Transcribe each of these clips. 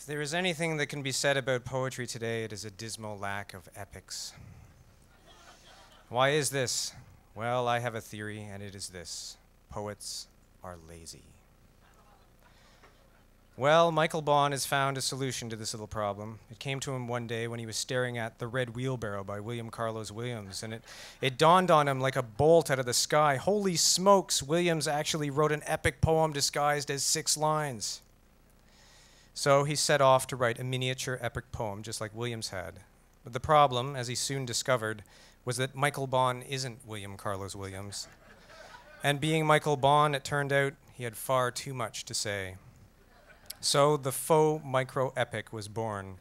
If there is anything that can be said about poetry today, it is a dismal lack of epics. Why is this? Well, I have a theory, and it is this: poets are lazy. Well, Michael Boughn has found a solution to this little problem. It came to him one day when he was staring at The Red Wheelbarrow by William Carlos Williams, and it dawned on him like a bolt out of the sky. Holy smokes, Williams actually wrote an epic poem disguised as 6 lines. So he set off to write a miniature epic poem, just like Williams had. But the problem, as he soon discovered, was that Michael Boughn isn't William Carlos Williams. And being Michael Boughn, it turned out he had far too much to say. So the faux micro-epic was born.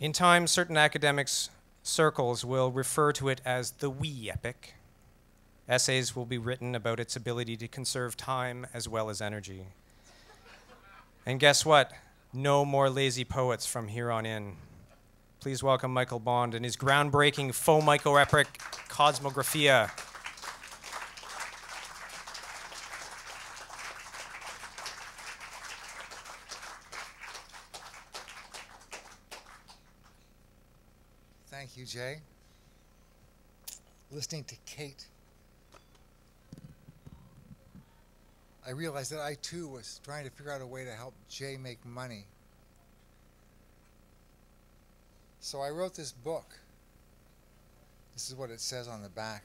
In time, certain academics' circles will refer to it as the wee epic. Essays will be written about its ability to conserve time as well as energy. And guess what? No more lazy poets from here on in. Please welcome Michael Boughn and his groundbreaking faux micro-epic, Cosmographia. Thank you, Jay. Listening to Kate, I realized that I too was trying to figure out a way to help Jay make money. So I wrote this book. This is what it says on the back.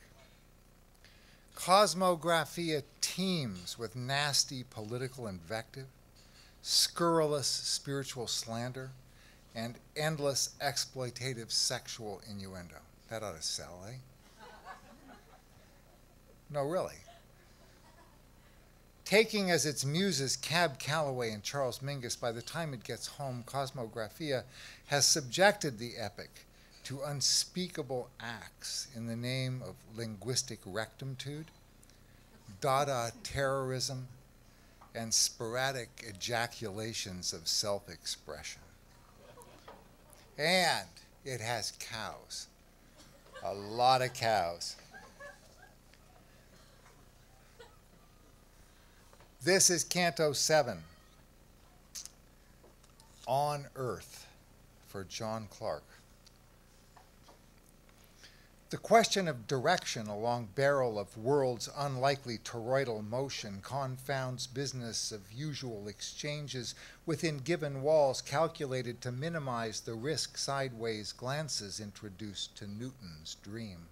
Cosmographia teems with nasty political invective, scurrilous spiritual slander, and endless exploitative sexual innuendo. That ought to sell, eh? No, really. Taking as its muses Cab Calloway and Charles Mingus, by the time it gets home, Cosmographia has subjected the epic to unspeakable acts in the name of linguistic rectitude, Dada terrorism, and sporadic ejaculations of self-expression. And it has cows, a lot of cows. This is Canto 7, On Earth, for John Clark. The question of direction along barrel of world's unlikely toroidal motion confounds business of usual exchanges within given walls calculated to minimize the risk sideways glances introduced to Newton's dream.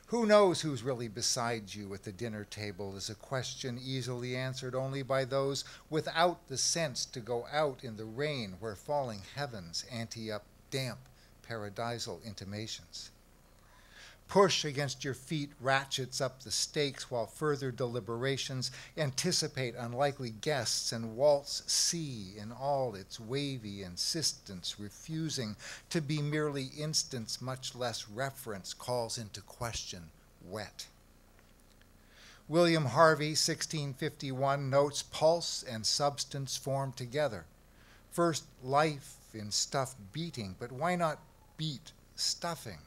Who knows who's really beside you at the dinner table is a question easily answered only by those without the sense to go out in the rain where falling heavens ante up damp paradisal intimations. Push against your feet ratchets up the stakes while further deliberations anticipate unlikely guests and waltz sea in all its wavy insistence, refusing to be merely instance, much less reference, calls into question wet. William Harvey, 1651, notes pulse and substance form together. First, life in stuff beating, but why not beat stuffing?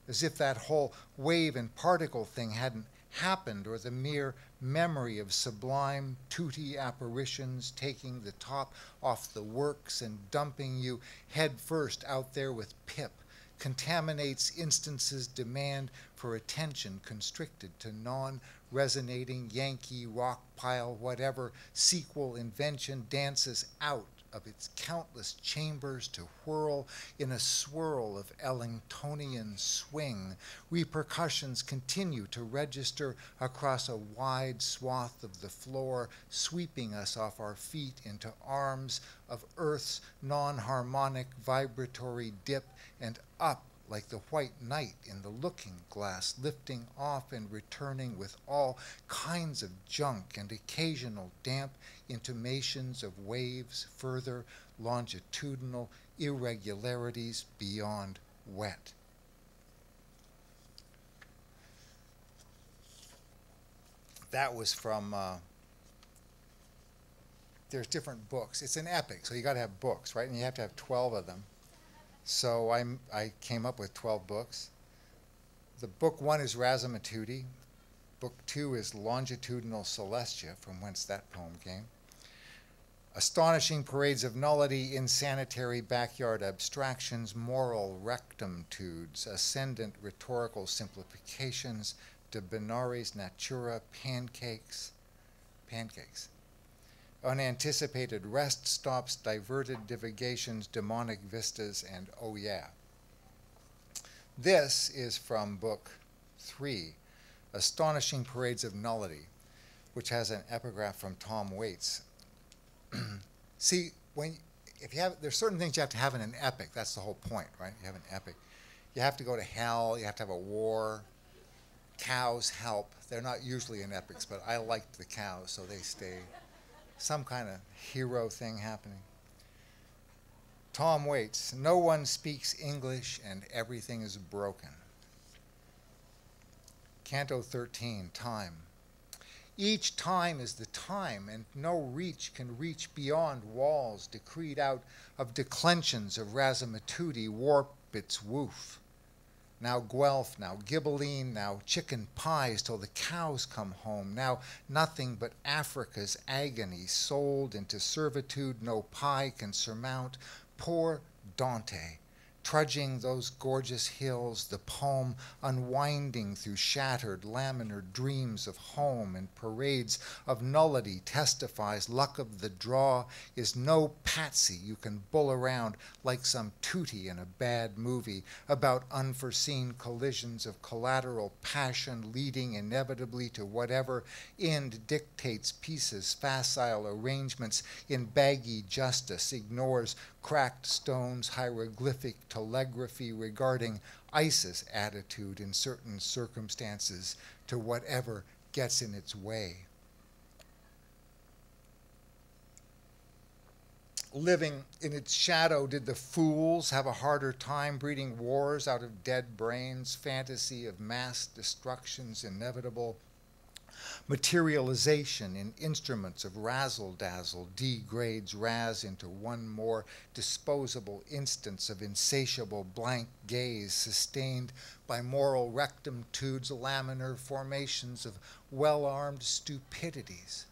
As if that whole wave and particle thing hadn't happened, or the mere memory of sublime tutti apparitions taking the top off the works and dumping you head first out there with pip contaminates instances' demand for attention constricted to non-resonating Yankee rock pile whatever sequel invention dances out of its countless chambers to whirl in a swirl of Ellingtonian swing. Repercussions continue to register across a wide swath of the floor, sweeping us off our feet into arms of Earth's non-harmonic vibratory dip and up like the white knight in the looking glass, lifting off and returning with all kinds of junk and occasional damp intimations of waves, further longitudinal irregularities beyond wet. That was from, there's different books. It's an epic, so you got to have books, right? And you have to have 12 of them. So I came up with 12 books. The book 1 is Razzamatuti. Book 2 is Longitudinal Celestia, from whence that poem came. Astonishing parades of nullity, insanitary backyard abstractions, moral rectumtudes, ascendant rhetorical simplifications, de binaris natura, pancakes, unanticipated rest stops, diverted divagations, demonic vistas, and oh yeah. This is from book 3, Astonishing Parades of Nullity, which has an epigraph from Tom Waits. See, there's certain things you have to have in an epic. That's the whole point, right? You have an epic. You have to go to hell. You have to have a war. Cows help. They're not usually in epics, but I liked the cows, so they stay. Some kind of hero thing happening. Tom Waits, no one speaks English and everything is broken. Canto 13, Time. Each time is the time, and no reach can reach beyond walls decreed out of declensions of razzmatooty warp its woof. Now Guelph, now Ghibelline, now chicken pies till the cows come home, now nothing but Africa's agony sold into servitude no pie can surmount. Poor Dante, trudging those gorgeous hills, the poem unwinding through shattered laminar dreams of home and parades of nullity testifies luck of the draw is no patsy you can bull around like some tootie in a bad movie about unforeseen collisions of collateral passion leading inevitably to whatever end dictates pieces, facile arrangements in baggy justice, ignores cracked stones, hieroglyphic telegraphy regarding ISIS attitude in certain circumstances to whatever gets in its way. Living in its shadow, did the fools have a harder time breeding wars out of dead brains, fantasy of mass destructions inevitable, materialization in instruments of razzle-dazzle degrades raz into one more disposable instance of insatiable blank gaze sustained by moral rectumtudes, laminar formations of well-armed stupidities.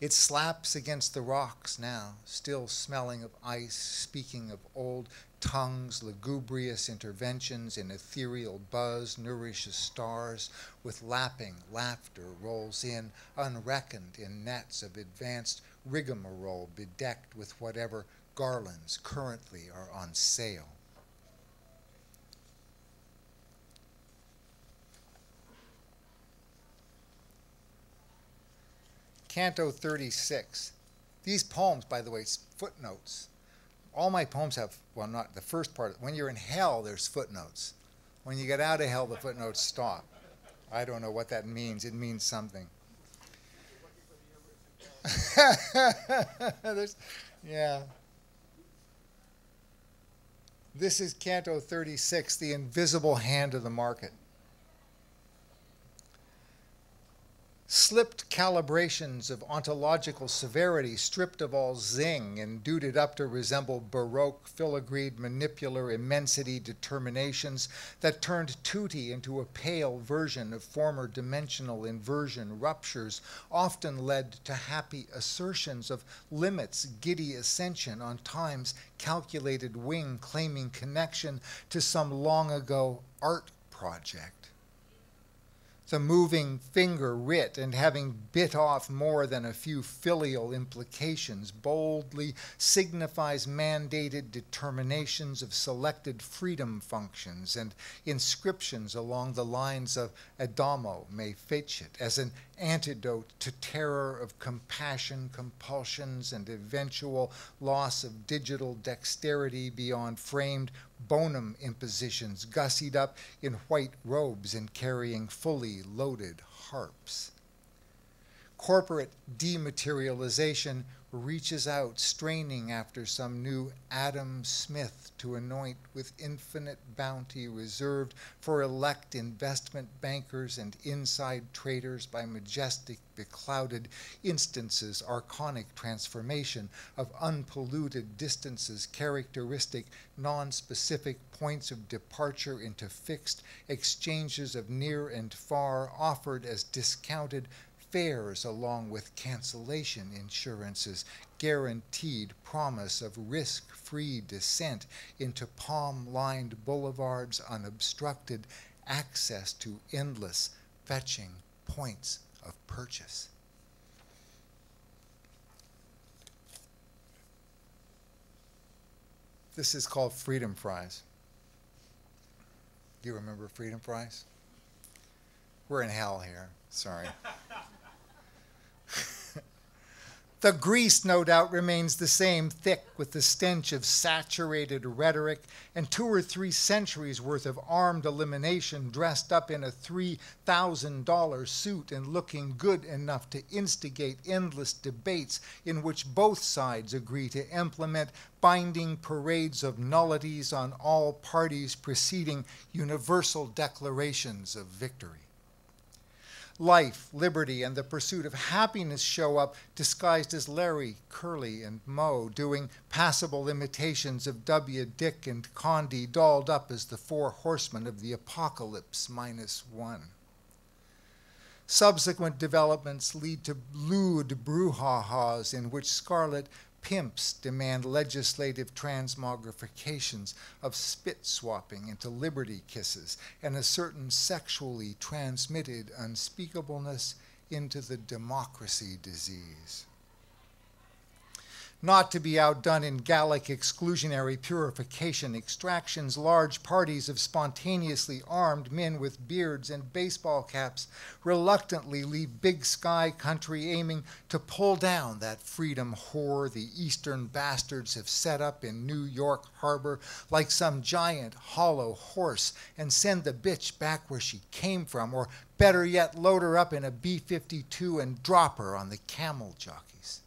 It slaps against the rocks now, still smelling of ice, speaking of old tongues, lugubrious interventions in ethereal buzz nourishes stars, with lapping laughter rolls in, unreckoned in nets of advanced rigmarole bedecked with whatever garlands currently are on sale. Canto 36. These poems, by the way, footnotes. All my poems have, well, not the first part. When you're in hell, there's footnotes. When you get out of hell, the footnotes stop. I don't know what that means. It means something. Yeah. This is Canto 36, The Invisible Hand of the Market. Slipped calibrations of ontological severity, stripped of all zing and duded up to resemble Baroque, filigreed, manipular immensity determinations that turned tutti into a pale version of former dimensional inversion ruptures, often led to happy assertions of limits, giddy ascension on time's calculated wing claiming connection to some long ago art project. The moving finger writ and having bit off more than a few filial implications boldly signifies mandated determinations of selected freedom functions and inscriptions along the lines of Adamo me fecit as an antidote to terror of compassion, compulsions, and eventual loss of digital dexterity beyond framed bonum impositions, gussied up in white robes and carrying fully loaded harps. Corporate dematerialization reaches out, straining after some new Adam Smith to anoint with infinite bounty reserved for elect investment bankers and inside traders by majestic, beclouded instances, archonic transformation of unpolluted distances, characteristic, non-specific points of departure into fixed exchanges of near and far, offered as discounted fares along with cancellation insurances, guaranteed promise of risk-free descent into palm-lined boulevards unobstructed, access to endless fetching points of purchase. This is called freedom fries. Do you remember freedom fries? We're in hell here. Sorry. The grease, no doubt, remains the same, thick with the stench of saturated rhetoric and 2 or 3 centuries worth of armed elimination dressed up in a $3,000 suit and looking good enough to instigate endless debates in which both sides agree to implement binding parades of nullities on all parties preceding universal declarations of victory. Life, liberty, and the pursuit of happiness show up disguised as Larry, Curly, and Moe, doing passable imitations of W. Dick and Condi, dolled up as the 4 horsemen of the apocalypse -1. Subsequent developments lead to lewd brouhahas in which scarlet pimps demand legislative transmogrifications of spit swapping into liberty kisses and a certain sexually transmitted unspeakableness into the democracy disease. Not to be outdone in Gallic exclusionary purification extractions, large parties of spontaneously armed men with beards and baseball caps reluctantly leave big sky country aiming to pull down that freedom whore the eastern bastards have set up in New York Harbor like some giant hollow horse and send the bitch back where she came from, or better yet, load her up in a B-52 and drop her on the camel jockeys.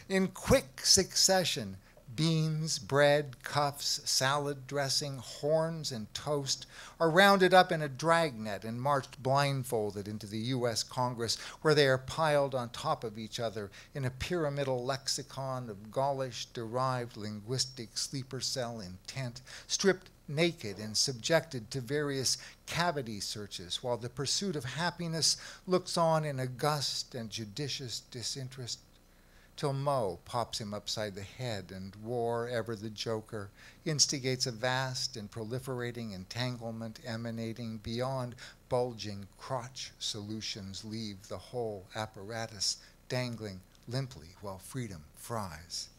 In quick succession, beans, bread, cuffs, salad dressing, horns, and toast are rounded up in a dragnet and marched blindfolded into the U.S. Congress, where they are piled on top of each other in a pyramidal lexicon of Gaulish-derived linguistic sleeper cell intent, stripped naked and subjected to various cavity searches, while the pursuit of happiness looks on in august and judicious disinterest, till Moe pops him upside the head and war, ever the joker, instigates a vast and proliferating entanglement emanating beyond bulging crotch solutions leave the whole apparatus dangling limply while freedom fries.